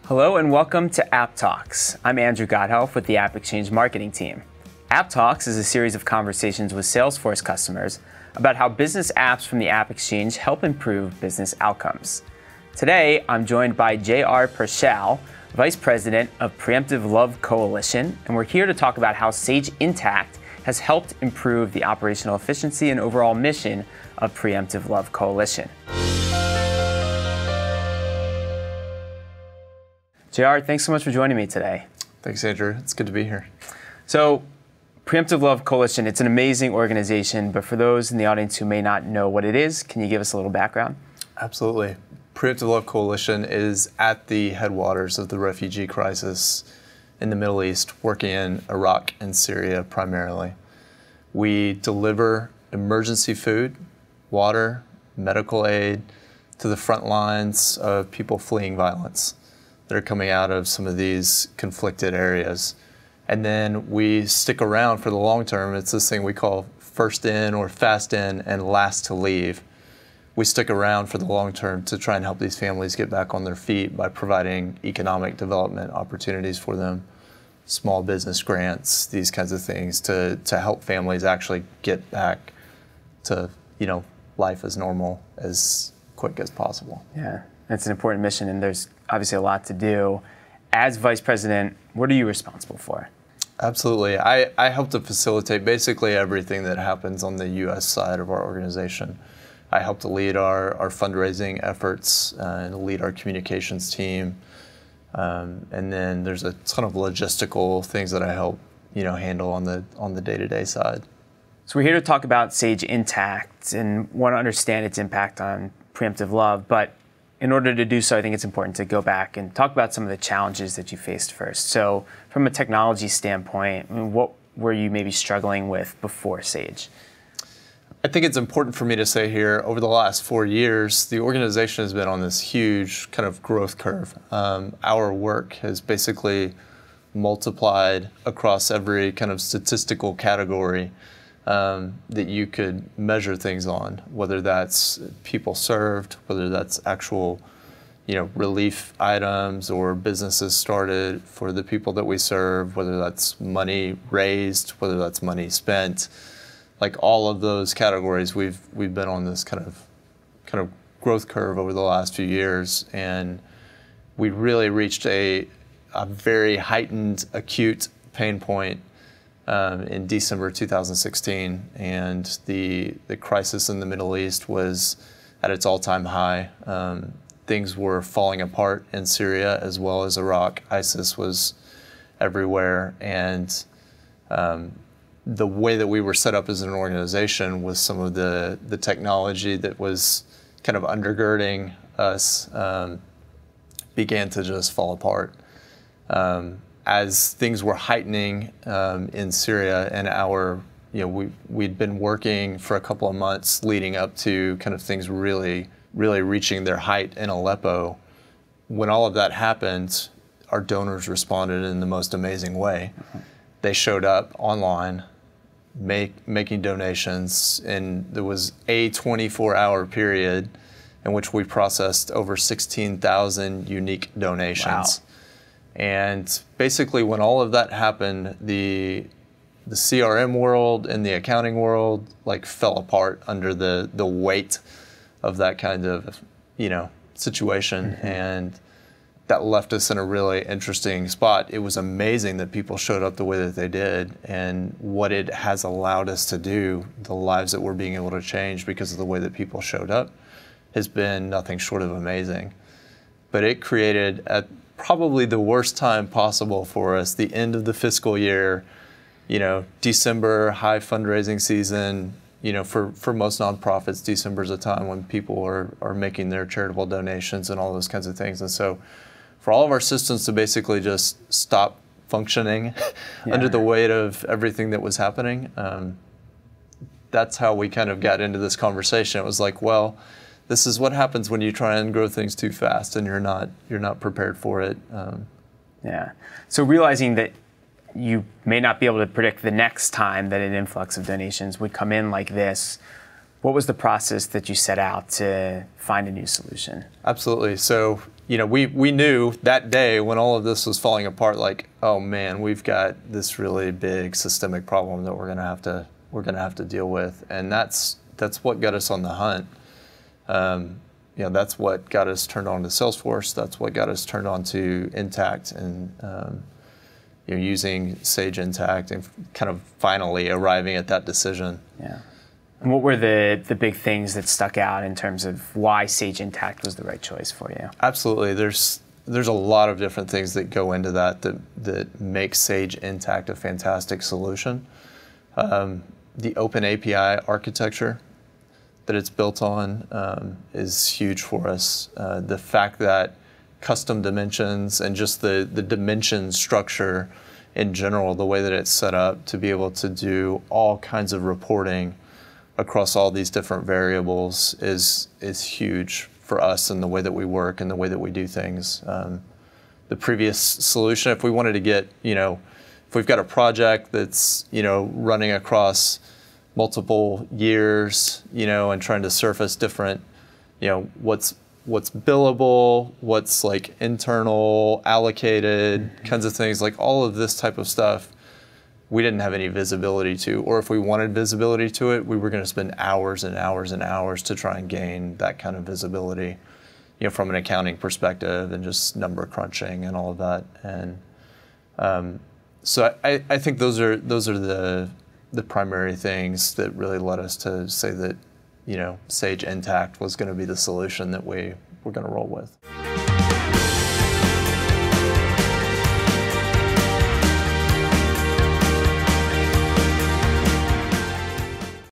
Hello and welcome to App Talks. I'm Andrew Godhelf with the AppExchange marketing team. App Talks is a series of conversations with Salesforce customers about how business apps from the AppExchange help improve business outcomes. Today, I'm joined by J.R. Pershall, Vice President of Preemptive Love Coalition, and we're here to talk about how Sage Intacct has helped improve the operational efficiency and overall mission of Preemptive Love Coalition. JR, thanks so much for joining me today. Thanks, Andrew. It's good to be here. So, Preemptive Love Coalition, it's an amazing organization, but for those in the audience who may not know what it is, can you give us a little background? Absolutely. Preemptive Love Coalition is at the headwaters of the refugee crisis in the Middle East, working in Iraq and Syria primarily. We deliver emergency food, water, medical aid to the front lines of people fleeing violence that are coming out of some of these conflicted areas. And then we stick around for the long term. It's this thing we call first in or fast in and last to leave. We stick around for the long term to try and help these families get back on their feet by providing economic development opportunities for them, small business grants, these kinds of things to help families actually get back to, life as normal as quick as possible. Yeah, that's an important mission, and there's obviously a lot to do. As Vice President, what are you responsible for? Absolutely. I help to facilitate basically everything that happens on the U.S. side of our organization. I help to lead our fundraising efforts and lead our communications team. And then there's a ton of logistical things that I help handle on the day-to-day side. So we're here to talk about Sage Intacct and want to understand its impact on Preemptive Love, but in order to do so, I think it's important to go back and talk about some of the challenges that you faced first. So from a technology standpoint, what were you maybe struggling with before Sage? I think it's important for me to say here, over the last 4 years, the organization has been on this huge kind of growth curve. Our work has basically multiplied across every kind of statistical category that you could measure things on, whether that's people served, whether that's actual, relief items or businesses started for the people that we serve, whether that's money raised, whether that's money spent. Like all of those categories, we've been on this kind of growth curve over the last few years, and we really reached a very heightened, acute pain point in December 2016, and the crisis in the Middle East was at its all-time high. Things were falling apart in Syria as well as Iraq. ISIS was everywhere, and the way that we were set up as an organization with some of the technology that was kind of undergirding us began to just fall apart. As things were heightening in Syria, and we'd been working for a couple of months leading up to kind of things really reaching their height in Aleppo. When all of that happened, our donors responded in the most amazing way. They showed up online, making donations, and there was a 24-hour period in which we processed over 16,000 unique donations. Wow. And basically, when all of that happened, the CRM world and the accounting world fell apart under the weight of that kind of situation, mm-hmm. and that left us in a really interesting spot. It was amazing that people showed up the way that they did, and what it has allowed us to do, the lives that we're being able to change because of the way that people showed up, has been nothing short of amazing. But it created at probably the worst time possible for us, the end of the fiscal year, December, high fundraising season. For most nonprofits, December is a time when people are making their charitable donations and all those kinds of things. And so for all of our systems to basically just stop functioning under the weight of everything that was happening, that's how we kind of got into this conversation. It was like, well, this is what happens when you try and grow things too fast and you're not prepared for it. Yeah. So realizing that you may not be able to predict the next time that an influx of donations would come in like this, what was the process that you set out to find a new solution? Absolutely. So we knew that day when all of this was falling apart, like, oh man, we've got this really big systemic problem that we're gonna have to deal with, and that's what got us on the hunt. That's what got us turned on to Salesforce. That's what got us turned on to Intacct, and using Sage Intacct, and kind of finally arriving at that decision. Yeah. And what were the big things that stuck out in terms of why Sage Intacct was the right choice for you? Absolutely. There's a lot of different things that go into that make Sage Intacct a fantastic solution. The open API architecture that it's built on is huge for us. The fact that custom dimensions and just the dimension structure in general, the way that it's set up to be able to do all kinds of reporting across all these different variables is huge for us in the way that we work and the way that we do things. The previous solution, if we wanted to get, if we've got a project that's, running across multiple years, and trying to surface different, what's billable, what's like internal, allocated, kinds of things, like all of this type of stuff, we didn't have any visibility to, or if we wanted visibility to it, we were going to spend hours and hours and hours to try and gain that kind of visibility, from an accounting perspective and just number crunching and all of that. And so I think those are the primary things that really led us to say that, Sage Intacct was going to be the solution that we were going to roll with.